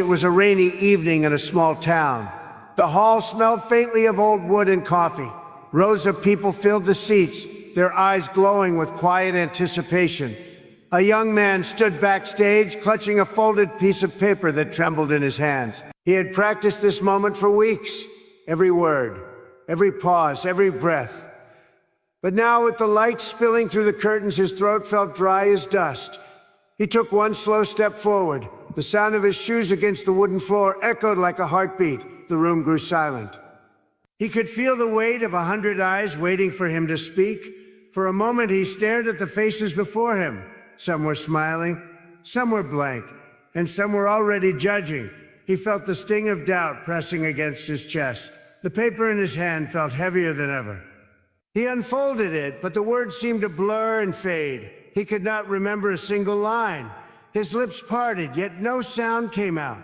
It was a rainy evening in a small town. The hall smelled faintly of old wood and coffee. Rows of people filled the seats, their eyes glowing with quiet anticipation. A young man stood backstage, clutching a folded piece of paper that trembled in his hands. He had practiced this moment for weeks. Every word, every pause, every breath. But now, with the light spilling through the curtains, his throat felt dry as dust. He took one slow step forward. The sound of his shoes against the wooden floor echoed like a heartbeat. The room grew silent. He could feel the weight of 100 eyes waiting for him to speak. For a moment, he stared at the faces before him. Some were smiling, some were blank, and some were already judging. He felt the sting of doubt pressing against his chest. The paper in his hand felt heavier than ever. He unfolded it, but the words seemed to blur and fade. He could not remember a single line. His lips parted, yet no sound came out.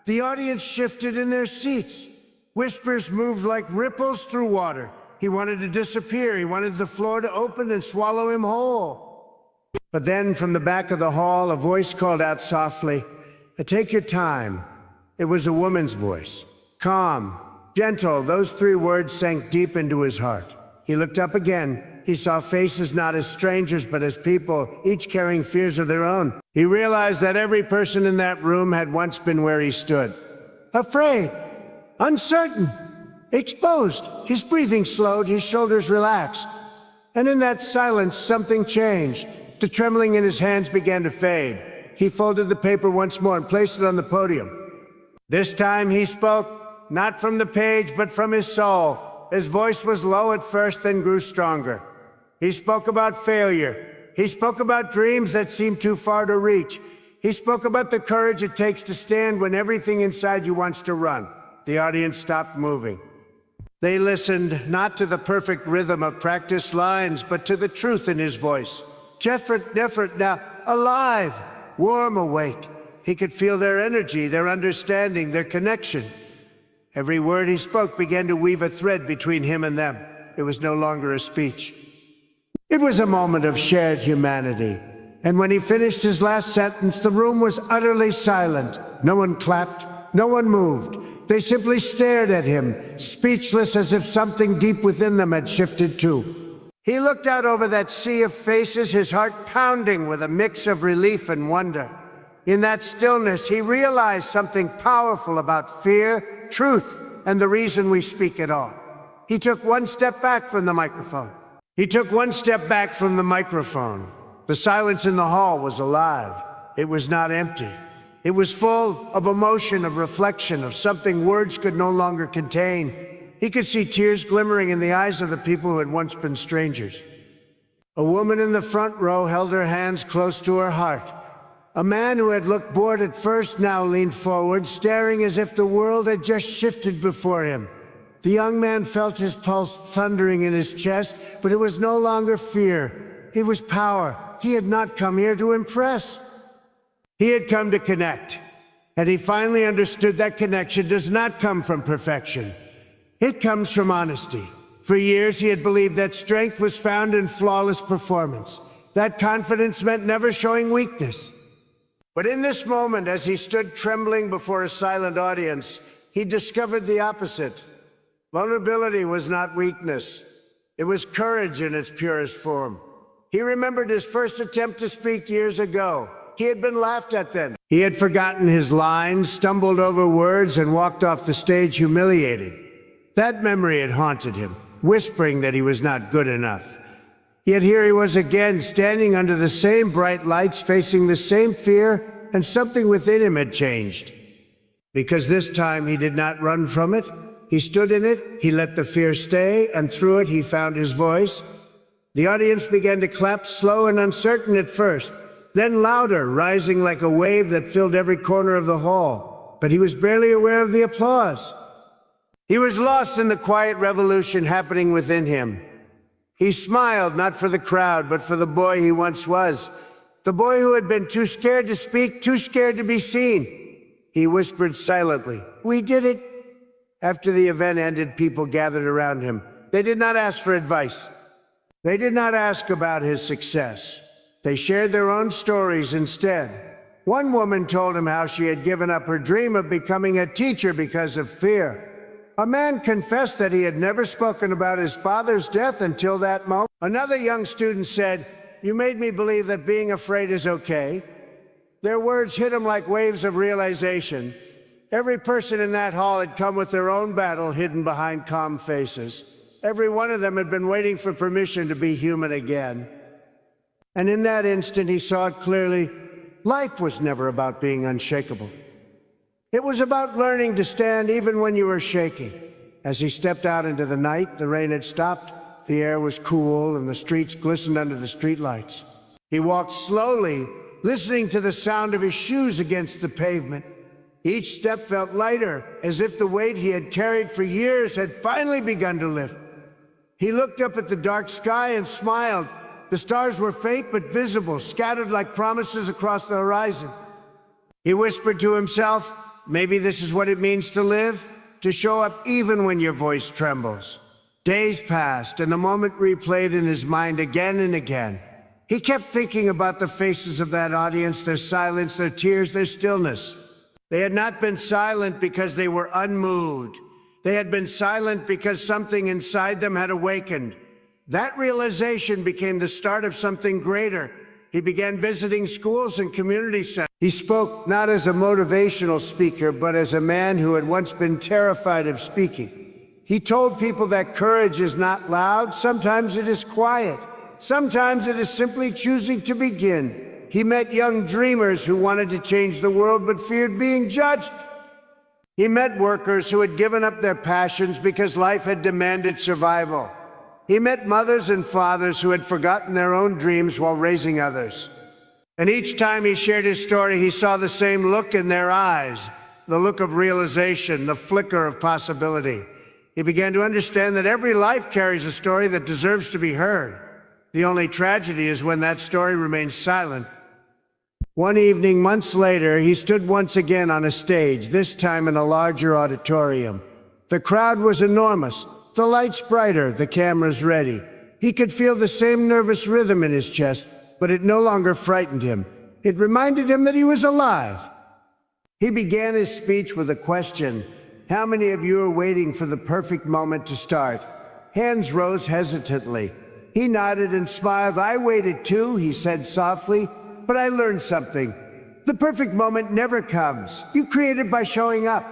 The audience shifted in their seats. Whispers moved like ripples through water. He wanted to disappear. He wanted the floor to open and swallow him whole. But then, from the back of the hall, a voice called out softly, "Take your time." It was a woman's voice. Calm, gentle, those three words sank deep into his heart. He looked up again. He saw faces not as strangers, but as people, each carrying fears of their own. He realized that every person in that room had once been where he stood. Afraid, uncertain, exposed. His breathing slowed, his shoulders relaxed. And in that silence, something changed. The trembling in his hands began to fade. He folded the paper once more and placed it on the podium. This time he spoke, not from the page, but from his soul. His voice was low at first, then grew stronger. He spoke about failure. He spoke about dreams that seemed too far to reach. He spoke about the courage it takes to stand when everything inside you wants to run. The audience stopped moving. They listened, not to the perfect rhythm of practiced lines, but to the truth in his voice. Different now, alive, warm, awake. He could feel their energy, their understanding, their connection. Every word he spoke began to weave a thread between him and them. It was no longer a speech. It was a moment of shared humanity. And when he finished his last sentence, the room was utterly silent. No one clapped, no one moved. They simply stared at him, speechless, as if something deep within them had shifted too. He looked out over that sea of faces, his heart pounding with a mix of relief and wonder. In that stillness, he realized something powerful about fear, truth, and the reason we speak at all. He took one step back from the microphone. The silence in the hall was alive. It was not empty. It was full of emotion, of reflection, of something words could no longer contain. He could see tears glimmering in the eyes of the people who had once been strangers. A woman in the front row held her hands close to her heart. A man who had looked bored at first now leaned forward, staring as if the world had just shifted before him. The young man felt his pulse thundering in his chest, but it was no longer fear. It was power. He had not come here to impress. He had come to connect. And he finally understood that connection does not come from perfection. It comes from honesty. For years, he had believed that strength was found in flawless performance. That confidence meant never showing weakness. But in this moment, as he stood trembling before a silent audience, he discovered the opposite. Vulnerability was not weakness. It was courage in its purest form. He remembered his first attempt to speak years ago. He had been laughed at then. He had forgotten his lines, stumbled over words, and walked off the stage humiliated. That memory had haunted him, whispering that he was not good enough. Yet here he was again, standing under the same bright lights, facing the same fear, and something within him had changed. Because this time he did not run from it. He stood in it, he let the fear stay, and through it he found his voice. The audience began to clap, slow and uncertain at first, then louder, rising like a wave that filled every corner of the hall. But he was barely aware of the applause. He was lost in the quiet revolution happening within him. He smiled, not for the crowd, but for the boy he once was. The boy who had been too scared to speak, too scared to be seen. He whispered silently, "We did it." After the event ended, people gathered around him. They did not ask for advice. They did not ask about his success. They shared their own stories instead. One woman told him how she had given up her dream of becoming a teacher because of fear. A man confessed that he had never spoken about his father's death until that moment. Another young student said, "You made me believe that being afraid is okay." Their words hit him like waves of realization. Every person in that hall had come with their own battle hidden behind calm faces. Every one of them had been waiting for permission to be human again. And in that instant, he saw it clearly. Life was never about being unshakable. It was about learning to stand even when you were shaking. As he stepped out into the night, the rain had stopped. The air was cool and the streets glistened under the streetlights. He walked slowly, listening to the sound of his shoes against the pavement. Each step felt lighter, as if the weight he had carried for years had finally begun to lift. He looked up at the dark sky and smiled. The stars were faint but visible, scattered like promises across the horizon. He whispered to himself, maybe this is what it means to live, to show up even when your voice trembles. Days passed, and the moment replayed in his mind again and again. He kept thinking about the faces of that audience, their silence, their tears, their stillness. They had not been silent because they were unmoved. They had been silent because something inside them had awakened. That realization became the start of something greater. He began visiting schools and community centers. He spoke not as a motivational speaker, but as a man who had once been terrified of speaking. He told people that courage is not loud, sometimes it is quiet. Sometimes it is simply choosing to begin. He met young dreamers who wanted to change the world but feared being judged. He met workers who had given up their passions because life had demanded survival. He met mothers and fathers who had forgotten their own dreams while raising others. And each time he shared his story, he saw the same look in their eyes, the look of realization, the flicker of possibility. He began to understand that every life carries a story that deserves to be heard. The only tragedy is when that story remains silent. One evening, months later, he stood once again on a stage, this time in a larger auditorium. The crowd was enormous. The lights brighter, the cameras ready. He could feel the same nervous rhythm in his chest, but it no longer frightened him. It reminded him that he was alive. He began his speech with a question. How many of you are waiting for the perfect moment to start? Hands rose hesitantly. He nodded and smiled. I waited too, he said softly, but I learned something. The perfect moment never comes. You create it by showing up.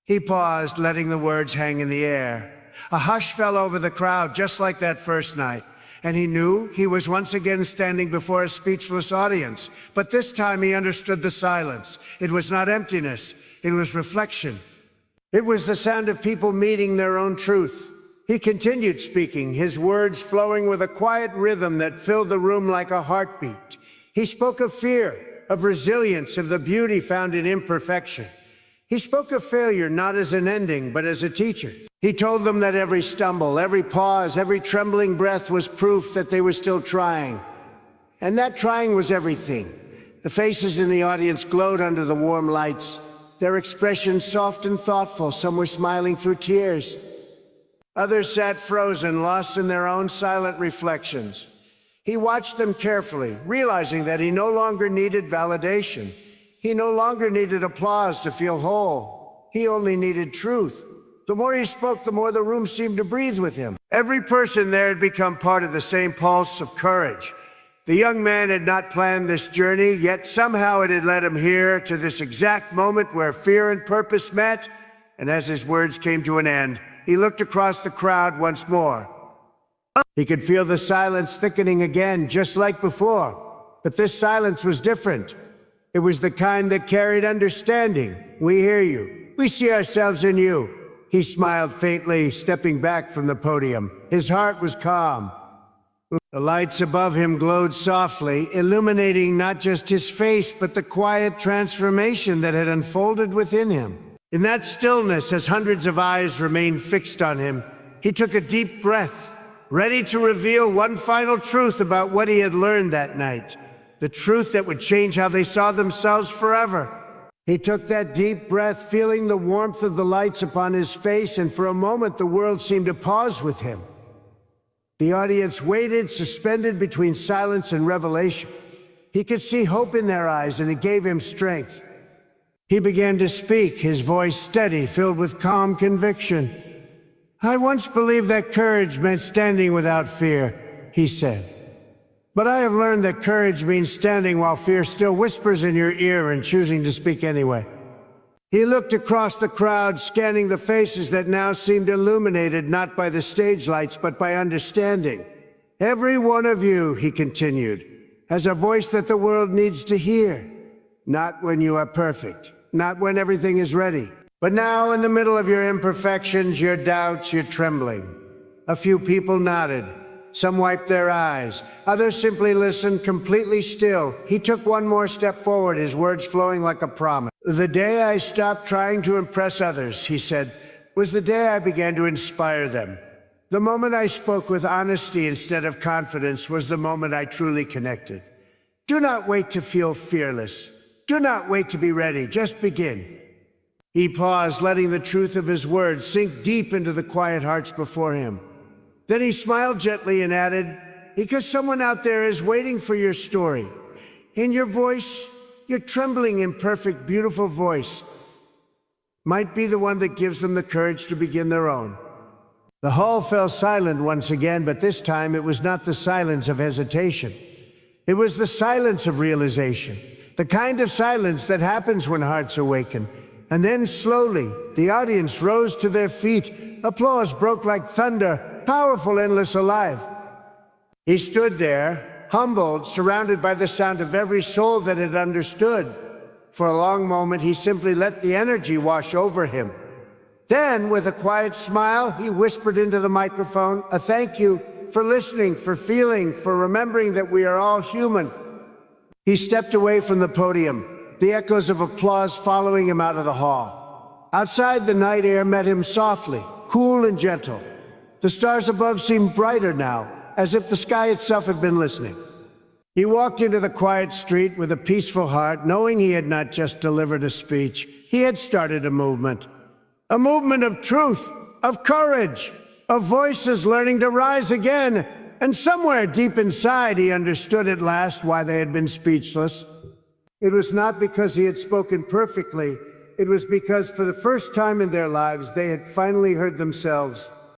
He paused, letting the words hang in the air. A hush fell over the crowd, just like that first night, and he knew he was once again standing before a speechless audience. But this time he understood the silence. It was not emptiness, it was reflection. It was the sound of people meeting their own truth. He continued speaking, his words flowing with a quiet rhythm that filled the room like a heartbeat. He spoke of fear, of resilience, of the beauty found in imperfection. He spoke of failure not as an ending, but as a teacher. He told them that every stumble, every pause, every trembling breath was proof that they were still trying. And that trying was everything. The faces in the audience glowed under the warm lights, their expressions soft and thoughtful. Some were smiling through tears. Others sat frozen, lost in their own silent reflections. He watched them carefully, realizing that he no longer needed validation. He no longer needed applause to feel whole. He only needed truth. The more he spoke, the more the room seemed to breathe with him. Every person there had become part of the same pulse of courage. The young man had not planned this journey, yet somehow it had led him here to this exact moment where fear and purpose met. And as his words came to an end, he looked across the crowd once more. He could feel the silence thickening again, just like before. But this silence was different. It was the kind that carried understanding. We hear you. We see ourselves in you. He smiled faintly, stepping back from the podium. His heart was calm. The lights above him glowed softly, illuminating not just his face, but the quiet transformation that had unfolded within him. In that stillness, as hundreds of eyes remained fixed on him, he took a deep breath, ready to reveal one final truth about what he had learned that night. The truth that would change how they saw themselves forever. He took that deep breath, feeling the warmth of the lights upon his face, and for a moment the world seemed to pause with him. The audience waited, suspended between silence and revelation. He could see hope in their eyes, and it gave him strength. He began to speak, his voice steady, filled with calm conviction. "I once believed that courage meant standing without fear," he said. "But I have learned that courage means standing while fear still whispers in your ear and choosing to speak anyway." He looked across the crowd, scanning the faces that now seemed illuminated not by the stage lights but by understanding. "Every one of you," he continued, "has a voice that the world needs to hear. Not when you are perfect, not when everything is ready, but now in the middle of your imperfections, your doubts, your trembling." A few people nodded. Some wiped their eyes. Others simply listened, completely still. He took one more step forward, his words flowing like a promise. "The day I stopped trying to impress others," he said, "was the day I began to inspire them. The moment I spoke with honesty instead of confidence was the moment I truly connected. Do not wait to feel fearless. Do not wait to be ready. Just begin." He paused, letting the truth of his words sink deep into the quiet hearts before him. Then he smiled gently and added, "Because someone out there is waiting for your story. And your voice, your trembling, imperfect, beautiful voice, might be the one that gives them the courage to begin their own." The hall fell silent once again, but this time it was not the silence of hesitation. It was the silence of realization, the kind of silence that happens when hearts awaken. And then slowly, the audience rose to their feet. Applause broke like thunder, powerful, endless, alive. He stood there, humbled, surrounded by the sound of every soul that had understood. For a long moment, he simply let the energy wash over him. Then, with a quiet smile, he whispered into the microphone, "A thank you for listening, for feeling, for remembering that we are all human." He stepped away from the podium, the echoes of applause following him out of the hall. Outside, the night air met him softly, cool and gentle. The stars above seemed brighter now, as if the sky itself had been listening. He walked into the quiet street with a peaceful heart, knowing he had not just delivered a speech. He had started a movement of truth, of courage, of voices learning to rise again. And somewhere deep inside, he understood at last why they had been speechless. It was not because he had spoken perfectly. It was because for the first time in their lives, they had finally heard themselves.